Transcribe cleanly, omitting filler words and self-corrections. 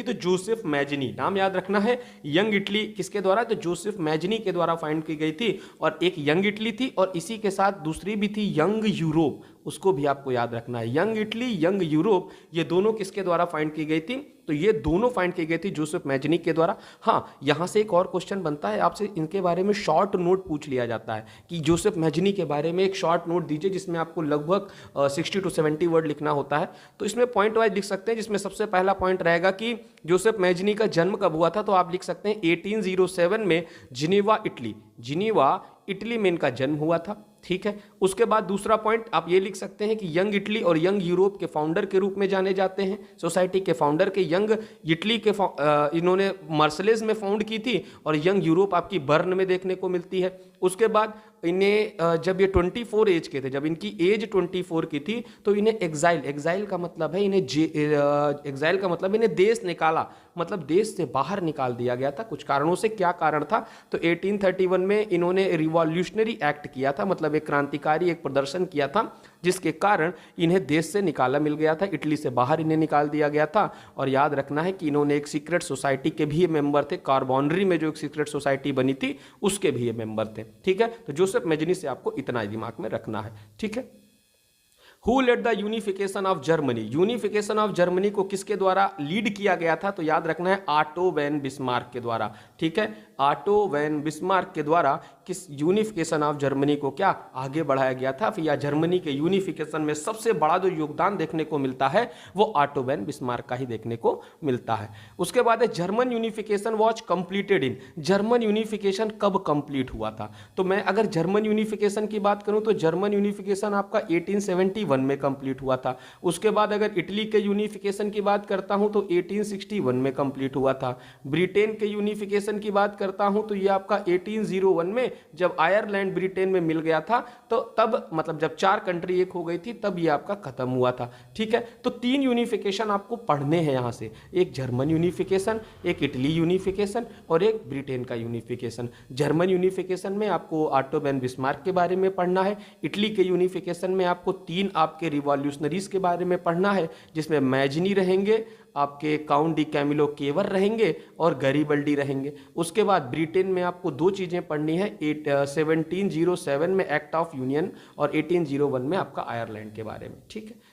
तो Joseph Mazzini, नाम याद रखना है। यंग इटली किसके द्वारा, तो जोसेफ मैजनी के द्वारा फाइंड की गई थी। और एक यंग इटली थी और इसी के साथ दूसरी भी थी यंग यूरोप, उसको भी आपको याद रखना है। यंग इटली, यंग यूरोप, ये दोनों किसके द्वारा फाइंड की गई थी, तो ये दोनों फाइंड की गई थी जोसेफ मैजनी के द्वारा। हाँ, यहां से एक और क्वेश्चन बनता है आपसे, इनके बारे में शॉर्ट नोट पूछ लिया जाता है कि जोसेफ मैजनी के बारे में एक शॉर्ट नोट दीजिए, जिसमें आपको लगभग 60 to 70 वर्ड लिखना होता है। तो इसमें पॉइंट वाइज लिख सकते हैं, जिसमें सबसे पहला पॉइंट रहेगा कि जोसेफ मैजनी का जन्म कब हुआ था, तो आप लिख सकते हैं 1807 में जिनेवा इटली, जिनेवा इटली में इनका जन्म हुआ था। ठीक है, उसके बाद दूसरा पॉइंट आप ये लिख सकते हैं कि यंग इटली और यंग यूरोप के फाउंडर के रूप में जाने जाते हैं। सोसाइटी के फाउंडर के यंग इटली के इन्होंने मार्सेलेज में फाउंड की थी और यंग यूरोप आपकी बर्न में देखने को मिलती है। उसके बाद इन्हें जब ये 24 एज के थे, जब इनकी एज 24 की थी, तो इन्हें एग्जाइल का मतलब है एग्जाइल का मतलब इन्हें देश निकाला, मतलब देश से बाहर निकाल दिया गया था कुछ कारणों से। क्या कारण था, तो 1831 में इन्होंने रिवॉल्यूशनरी एक्ट किया था, मतलब एक क्रांतिकारी एक प्रदर्शन किया था, जिसके कारण इन्हें देश से निकाला मिल गया था, इटली से बाहर इन्हें निकाल दिया गया था। और याद रखना है कि इन्होंने एक सीक्रेट सोसाइटी के भी मेंबर थे, कार्बोनरी में जो एक सीक्रेट सोसाइटी बनी थी उसके भी ये मेंबर थे। ठीक है, तो जोसेफ मैजनी से आपको इतना ही दिमाग में रखना है। ठीक है, who led the unification of Germany, unification of Germany को किसके द्वारा लीड किया गया था, तो याद रखना है ऑटो वैन बिस्मार्क के द्वारा। ठीक है, ऑटो वैन बिस्मार्क के द्वारा किस यूनिफिकेशन ऑफ जर्मनी को क्या आगे बढ़ाया गया था, फिर या जर्मनी के यूनिफिकेशन में सबसे बड़ा जो योगदान देखने को मिलता है वो ऑटो वैन बिस्मार्क का ही देखने को मिलता है। उसके बाद है German unification was completed in, German unification कब कंप्लीट हुआ था, तो मैं अगर जर्मन यूनिफिकेशन की बात करूं तो जर्मन यूनिफिकेशन आपका 1871 में कंप्लीट हुआ था। उसके बाद अगर इटली के यूनिफिकेशन की बात करता हूं तो 1861 में कंप्लीट हुआ था। ब्रिटेन के यूनिफिकेशन की बात करता हूं तो ये आपका 1801 में जब आयरलैंड ब्रिटेन में मिल गया था, तो तब मतलब जब 4 कंट्री एक हो गई थी तब ये आपका खत्म हुआ था। ठीक है, तो 3 यूनिफिकेशन आपको पढ़ने हैं यहां से, एक जर्मन यूनिफिकेशन, एक इटली यूनिफिकेशन और एक ब्रिटेन का यूनिफिकेशन। जर्मन यूनिफिकेशन में आपको ऑटो वैन बिस्मार्क के बारे में पढ़ना है, इटली के यूनिफिकेशन में आपको 3 आपके रिवॉल्यूशनरीज के बारे में पढ़ना है, जिसमें मैजनी रहेंगे, आपके काउंट डी कैमिलो केवर रहेंगे और गैरिबल्डी रहेंगे। उसके बाद ब्रिटेन में आपको 2 चीज़ें पढ़नी है, 1707 में एक्ट ऑफ यूनियन और 1801 में आपका आयरलैंड के बारे में। ठीक है।